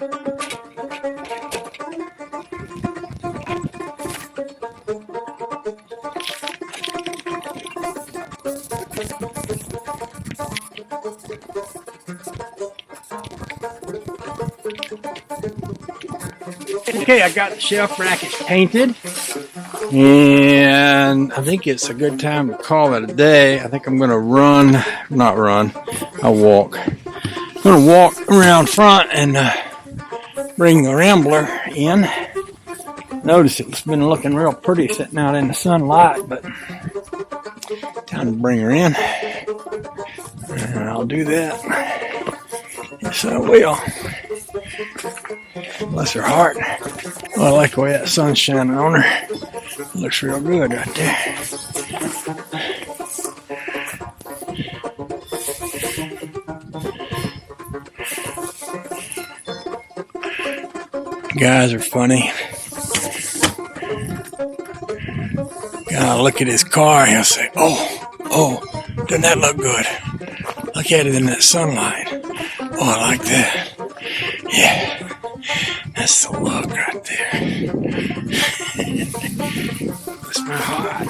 Okay, I got the shelf brackets painted, and I think it's a good time to call it a day. I think I'm going to I'll walk. I'm going to walk around front and bring the Rambler in. Notice it's been looking real pretty sitting out in the sunlight, but time to bring her in. And I'll do that. Yes, I will. Bless her heart. Well, I like the way that sun's shining on her. It looks real good right there. Guys are funny. Gotta look at his car, he'll say, oh, doesn't that look good? Look at it in that sunlight. Oh, I like that. Yeah, that's the look right there. Bless my heart.